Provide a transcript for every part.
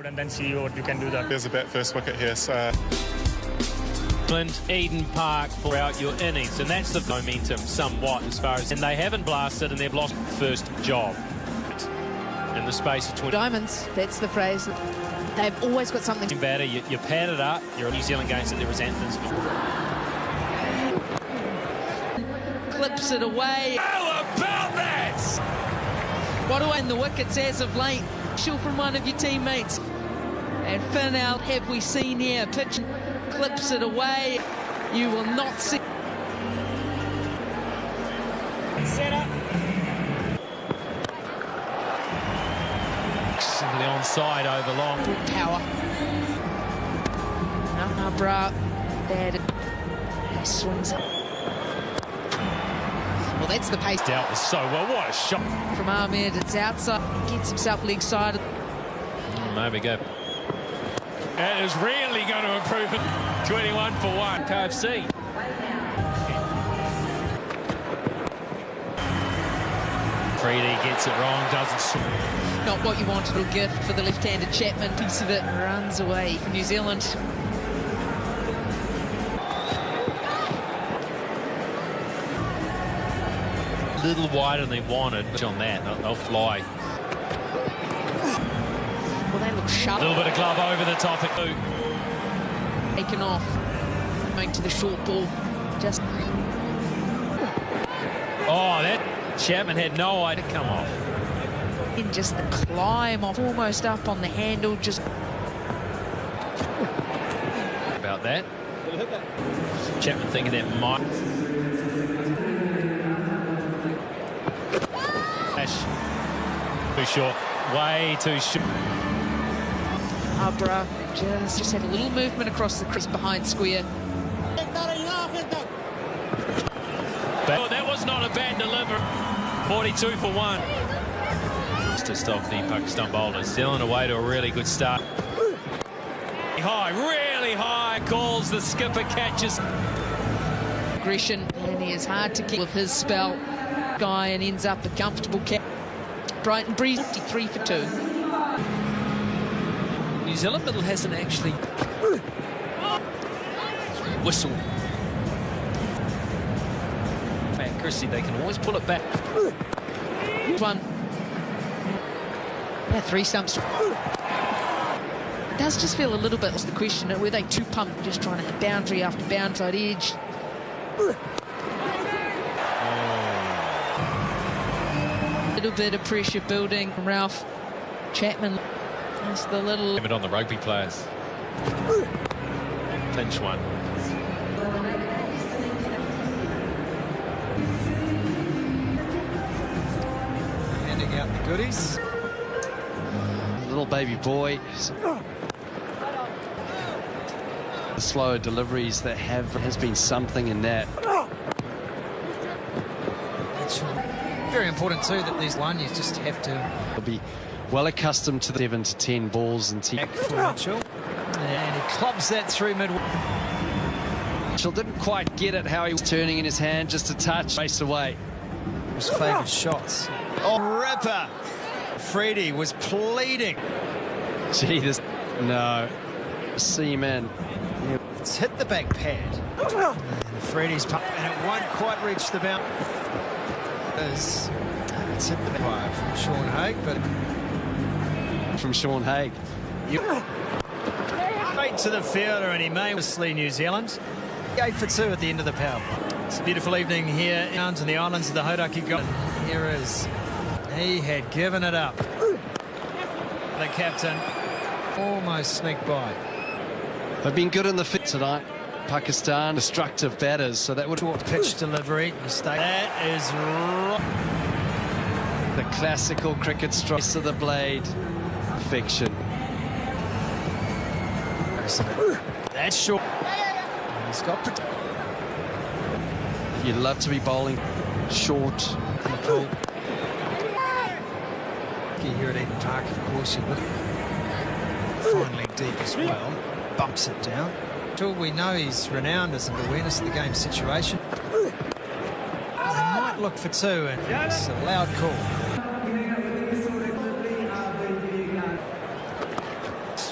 and then see what you can do that. There's a bet first wicket here, so... Eden Park for out your innings, and that's the momentum somewhat as far as... And they haven't blasted and they've lost first job. In the space of 20... Diamonds, that's the phrase. They've always got something... Better, you pad it up, you're New Zealand games that there resentments. Clips it away. How about that? What do I in the wickets as of late? Shoot from one of your teammates. And Finn out, have we seen here? Pitch clips it away. You will not see. Set up. The onside over long. Power. No, bra. Bad. He swings up. Well, that's the pace. Dealt with so well. What a shot. From Ahmed, it's outside. Gets himself leg side. There we go. That is really going to improve it. 21 for 1. KFC. Freedy gets it wrong, doesn't swing. Not what you wanted, a gift for the left-handed Chapman. Piece of it runs away from New Zealand. A little wider than they wanted, but on that, they'll fly. Well, they look sharp. A little bit of glove over the top. Taken off. Going to the short ball. Just... Oh, that Chapman had no idea to come off. In just the climb off, almost up on the handle, just... About that. Chapman thinking that might... Too short. Way too short. Abra just had a little movement across the crease behind square. But that was not a bad delivery. 42 for 1. To stop the Pakistan bowlers. Selling away to a really good start. High, really high. Calls the skipper, catches. Aggression, and he is hard to keep with his spell. Guy and ends up a comfortable catch. Brighton breeze 53 for 2. New Zealand middle hasn't actually whistle. Accuracy, they can always pull it back. One. Yeah, 3 stumps. It does just feel a little bit, was the question, were they too pumped, just trying to hit boundary after boundary side edge? A little bit of pressure building from Ralph Chapman. Just the little... Limit on the rugby players. Pinch one. Handing out the goodies. Little baby boy. The slower deliveries that has been something in that. It's very important too that these one, you just have to Be well accustomed to the 7 to 10 balls and back for Mitchell. And he clubs that through mid. Mitchell didn't quite get it how he was turning in his hand, just a touch, race away. His favourite shots. Oh, ripper! Freedy was pleading. Gee, this... No. Seaman. It's hit the back pad. And Freedy's pump, and it won't quite reach the bound. It's hit the back from Sean Haig, but... From Sean Haig. Straight to the fielder, and he may obviously New Zealand. 8 for 2 at the end of the power. It's a beautiful evening here in the islands of the Hauraki. Here is. He had given it up. The captain almost sneaked by. They've been good in the fit tonight. Pakistan, destructive batters, so that would... Short pitch delivery. Mistake. That is right. The classical cricket strike to the blade. Perfection. That's short. He's got... You'd love to be bowling short. Here at Eden Park, of course, you look finally deep as well. Bumps it down. Until we know he's renowned as an awareness of the game situation. They might look for 2, and it's a loud call.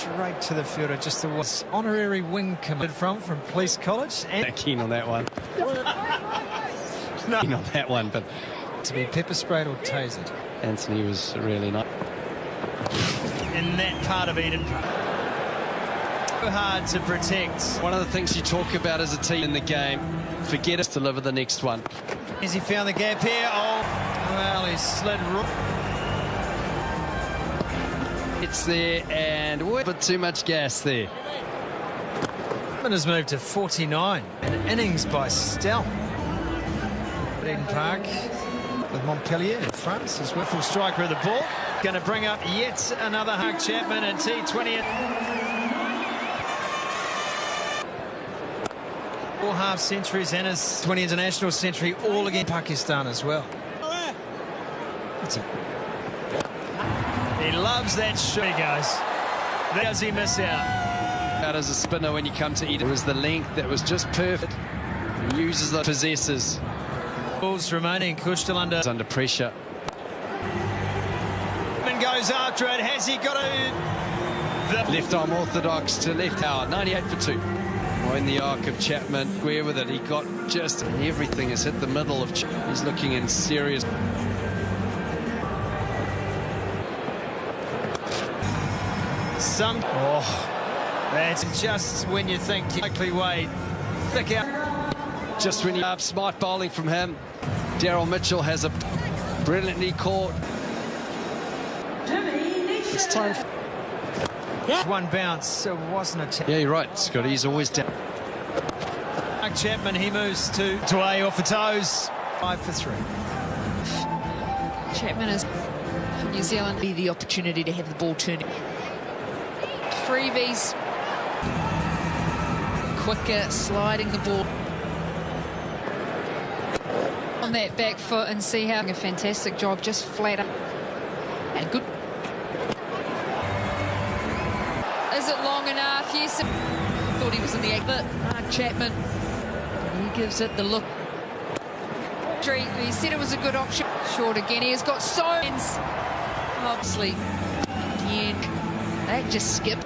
straight to the fielder. Just the honorary wing committed from Police College. And Keen on that one. no. Keen on that one, but to be pepper sprayed or tasered. Anthony was really nice. In that part of Eden Park. So hard to protect. One of the things you talk about as a team in the game, forget us to deliver the next one. As he found the gap here, well, he slid. It's there and a bit too much gas there. Has moved to 49. An innings by Stell. Eden Park with Montpellier in front. His full striker of the ball. Going to bring up yet another Hug Chapman and T20i. 4 half centuries and his 20 international century, all against Pakistan as well. He loves that shot. He goes. Does he miss out? Out as a spinner when you come to Eden. It was the length that was just perfect. He uses the possessors. Balls remaining. Kush still under pressure. And goes after it. Has he got a... Left arm orthodox to left hour. 98 for 2. Oh, in the arc of Chapman. Square with it. He got just... And everything has hit the middle of... He's looking in serious... That's just when you think likely way thick out. Just when you have smart bowling from him. Daryl Mitchell has a brilliantly caught. It's time for... One bounce, it wasn't a... Yeah, you're right, Scott. He's always down. Hug Chapman, he moves to A off the toes. 5 for 3. Chapman is for New Zealand. The opportunity to have the ball turning. Freebies. Quicker, sliding the ball on that back foot and see how a fantastic job, just flat up and good. Is it long enough? Yes. Thought he was in the act, but Chapman, he gives it the look. He said it was a good option. Short again. He has got so obviously again. That just skipped.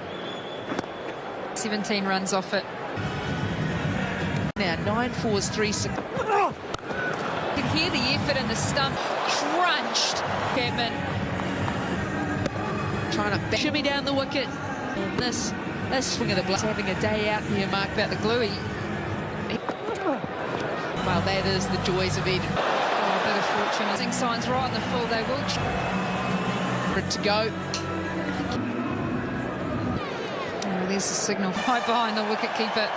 17 runs off it. Now 9 4s 3 6. You can hear the effort in the stump. Crunched. Chapman trying to shimmy down the wicket. And this swing of the blood. Having a day out here, Mark, about the glue. Well, that is the joys of Eden. Oh, a bit of fortune. Using signs right in the full. They will. For it to go. There's the signal right behind the wicketkeeper.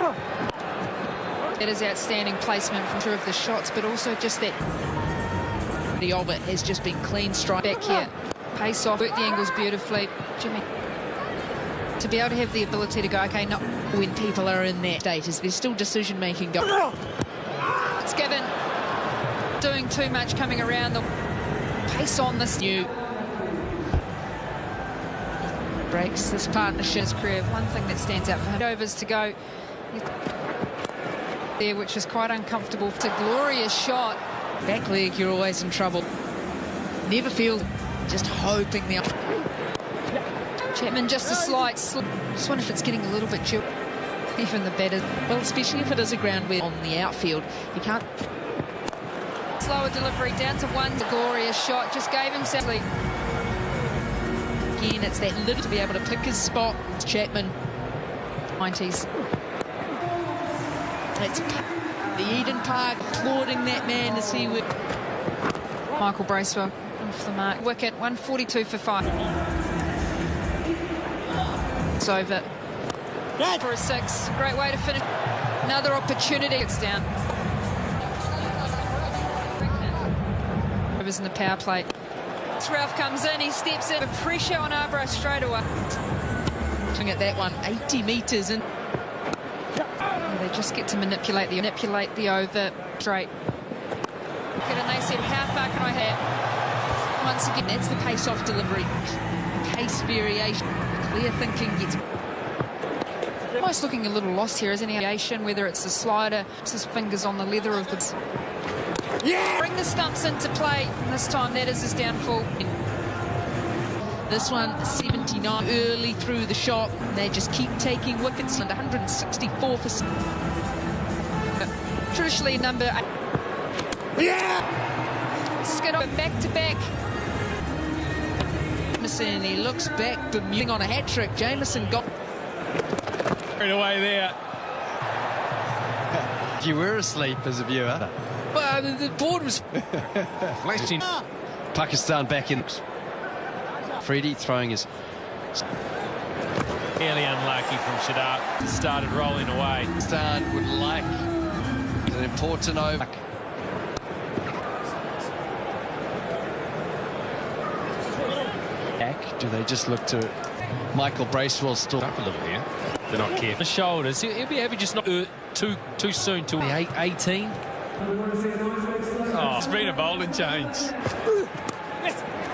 It is outstanding placement from two of the shots, but also just that the of it has just been clean strike back here. Pace off, work the angles beautifully. Jimmy, to be able to have the ability to go, okay, not when people are in that state, is there's still decision making going. It's given. Doing too much coming around the pace on this new. Breaks this partnership's career. One thing that stands out for him, overs to go there, which is quite uncomfortable. It's a glorious shot. Back leg, you're always in trouble. Never feel, just hoping the... Chapman, just a slight slip. Just wonder if it's getting a little bit chill. Even the better. Well, especially if it is a ground where on the outfield, you can't... Slower delivery, down to one. A glorious shot, just gave himself... Again, it's that little to be able to pick his spot. It's Chapman, 90s. It's the Eden Park applauding that man as he would. Michael Bracewell off the mark. Wicket, 142 for 5. It's over. For a 6. Great way to finish. Another opportunity. It's down. Overs in the power play. Ralph comes in, he steps in, pressure on Arbroath straight away. Looking at that one, 80 metres in. They just get to manipulate the over straight. And they said, how far can I hit? Once again, that's the pace-off delivery. Pace variation. Clear thinking gets... Almost looking a little lost here, isn't he? Whether it's the slider, it's his fingers on the leather of the... Yeah! Bring the stumps into play. And this time, that is his downfall. This one, 79 early through the shot. They just keep taking wickets, and 164 for traditionally number 8. Yeah! Skid on back to back. Jameson, he looks back, Bermuda on a hat trick. Jameson got Right away there. You were asleep as a viewer. Well, the board was flashing. Pakistan back in. Freddie throwing his. Fairly unlucky from Shadab. Started rolling away. Pakistan would like an important over. Do they just look to Michael Bracewell still Up a little here. They're not careful. The shoulders. He'll be happy just not too soon to the 18. Oh, it's been a bowling change.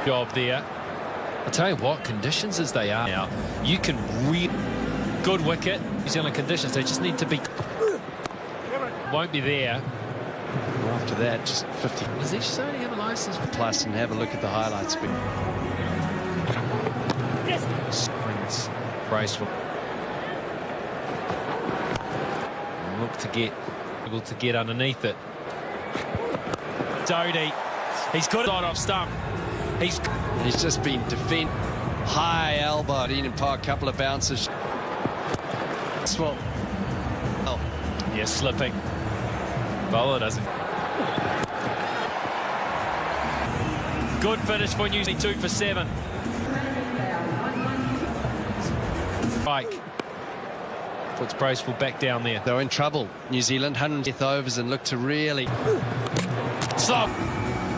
Job there. I tell you what, conditions as they are now, you can good wicket. New Zealand conditions, they just need to be. Won't be there. After that, just 50. Does he only have a license? Plus, and have a look at the highlights. Springs. Bracewell. Look to get able to get underneath it. Doty. He's got it off stump. He's just been defend high elbow at Eden Park, couple of bounces. Well, oh. Yeah, slipping. Bowler doesn't. Good finish for New Zealand, 2 for 7. Mike puts Bracewell back down there. They're in trouble. New Zealand 100th overs and look to really Stop.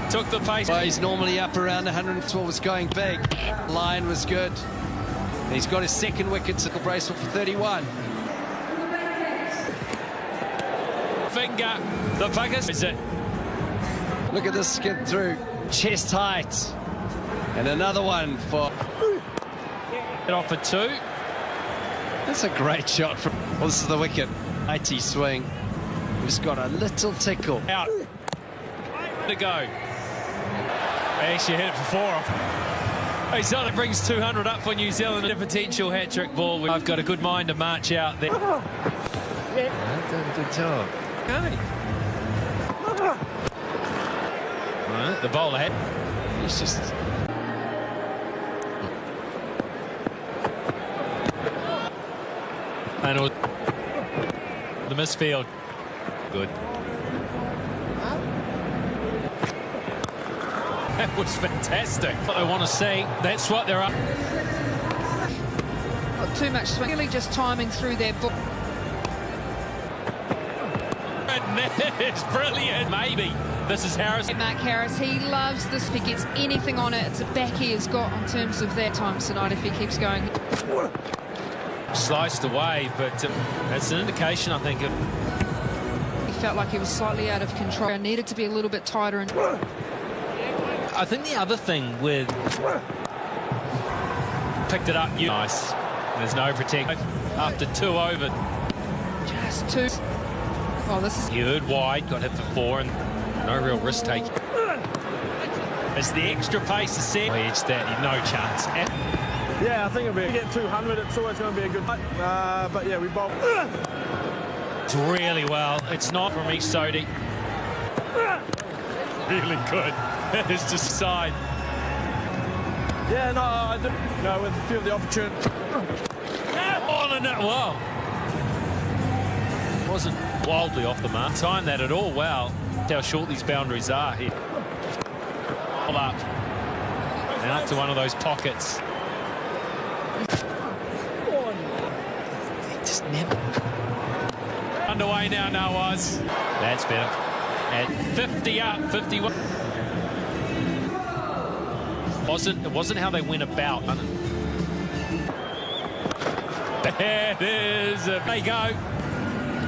Took the pace. Well, he's normally up around 112. Was going big. Line was good. He's got his second wicket. Michael Bracewell for 31. Finger. The Puckers. Is it? Look at this skid through. Chest height. And another one for. Get off for 2. That's a great shot from. Well, this is the wicket. IT swing. Just got a little tickle. Out. To go. They actually hit it for 4. Hey, so it brings 200 up for New Zealand. A potential hat-trick ball. I've got a good mind to march out there. Yeah, done a good job. Okay. Right, the bowler had. He's just. And the misfield. Good. That was fantastic. What I want to see, that's what they're up. Not too much swing. Really just timing through their book. It's brilliant. Maybe. This is Harris. Mark Harris, he loves this. If he gets anything on it, it's a back he has got in terms of that time tonight if he keeps going. Sliced away, but that's an indication, I think. He felt like he was slightly out of control. Needed to be a little bit tighter. And I think the other thing with picked it up. Nice. There's no protection after 2 over. Just 2. Oh, this is. You heard wide, got hit for 4, and no real risk taking. It's the extra pace to set. Edge that, no chance. Yeah, I think it'll be. If we get 200, it's always going to be a good fight. But yeah, we both. It's really well. It's not from East Sodi. Really good. It's just side. Yeah, no, I did. No, with a few of the opportunity. On and that. Wow. Wasn't wildly off the mark. Timed that at all. Wow. How short these boundaries are here. All up. And up to one of those pockets. Just never. Underway now, Nawaz. That's better. At 50 up, 51. It wasn't how they went about. There it is. There you go.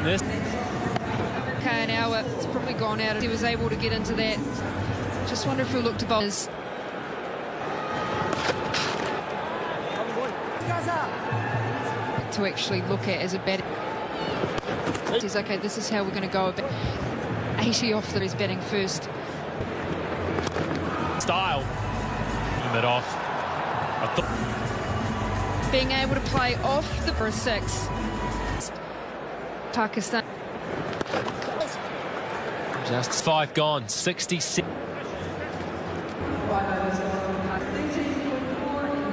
This. Okay, an hour. It's probably gone out. He was able to get into that. Just wonder if he'll look to bowlers. To actually look at as a batter. He's okay, this is how we're going to go about 80 off that he's batting first. Style. It off. I Being able to play off the for a 6. Pakistan. Just 5 gone, 66.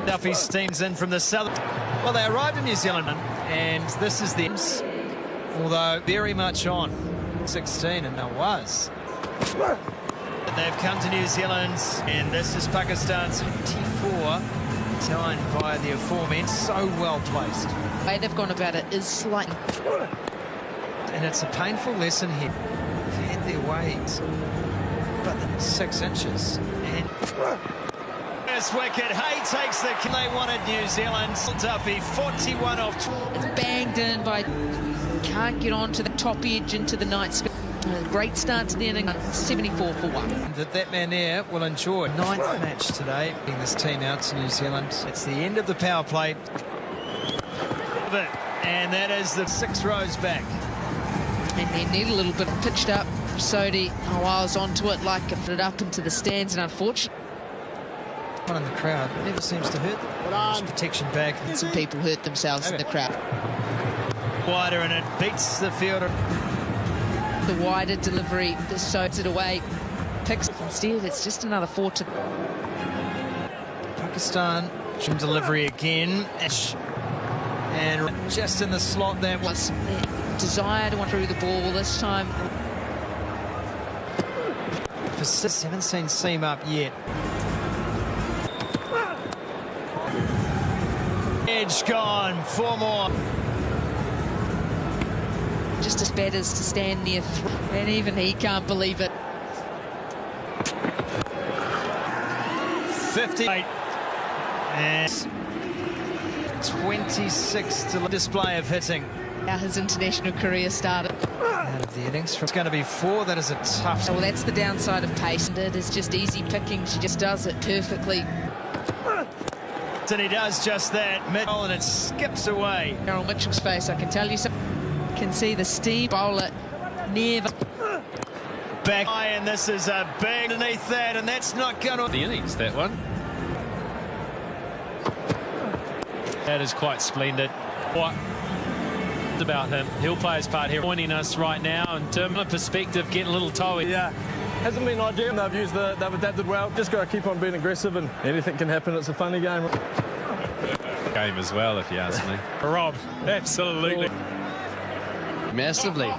Duffy's team's in from the south. Well, they arrived in New Zealand, and this is the although very much on 16, and it was. They've come to New Zealand, and this is Pakistan's 24, timed by the aforementioned. So well placed. The way they've gone about it is slightly. And it's a painful lesson here. They've had their ways, but 6 inches. And this wicket, Hay takes the kill. They wanted New Zealand. Duffy, 41 off. It's banged in by. Can't get on to the top edge into the night sky. Great start to the inning. 74 for 1. That man there will enjoy 9th match today. Bringing this team out to New Zealand. It's the end of the power play. And that is the 6 rows back. And they need a little bit pitched up. Sodhi, I was onto it like it up into the stands, and unfortunately. One in the crowd never seems to hurt them. There's protection back. And some people hurt themselves in the crowd. Wider, and it beats the fielder. The wider delivery just shows it away. Picks instead, it's just another 4 to. Pakistan, delivery again. And just in the slot there Was desire to want through the ball this time. Haven't seen seam up yet. Edge gone, 4 more. Just as bad as to stand near, and even he can't believe it. 58 and 26 to display of hitting. How his international career started. Out of the innings, it's going to be 4. That is a tough. Well, that's the downside of pace. It is just easy picking. She just does it perfectly. And he does just that. Middle, and it skips away. Errol Mitchell's face, I can tell you something. Can see the steam bowler never Back high, and this is a big underneath that, and that's not going to. The innings, that one. That is quite splendid. What about him? He'll play his part here, joining us right now. In terms of perspective, getting a little toey. Yeah, hasn't been ideal. They've adapted well. Just got to keep on being aggressive, and anything can happen. It's a funny game. Game as well, if you ask me. Rob, absolutely. Massively.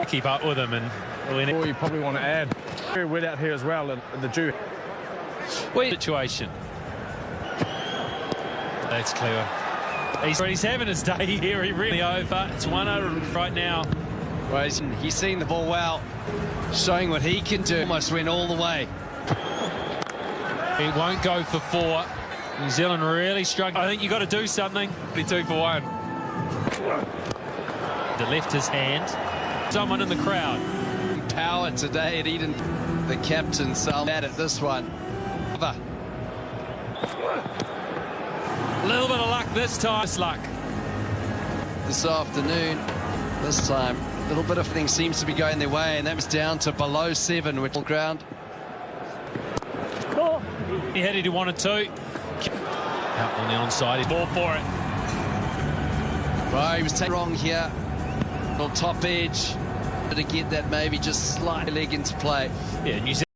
Keep up with him, and Or you probably want to add. Very wet out here as well, and the dew. Situation. That's clever. He's having his day here. He really over. It's 100 right now. Well, he's seen the ball well, showing what he can do. Almost went all the way. He won't go for 4. New Zealand really struggling. I think you've got to do something. 2 for 1. To lift his hand. Someone in the crowd. Power today at Eden. The captain Sal at this one. A little bit of luck this time. Luck. This afternoon, this time, a little bit of things seems to be going their way, and that was down to below 7, which ground. He had it, he wanted to. Out on the onside, he's ball for it. Well, he was taken wrong here. Little top edge. To get that maybe just slight leg into play. Yeah, New Zealand.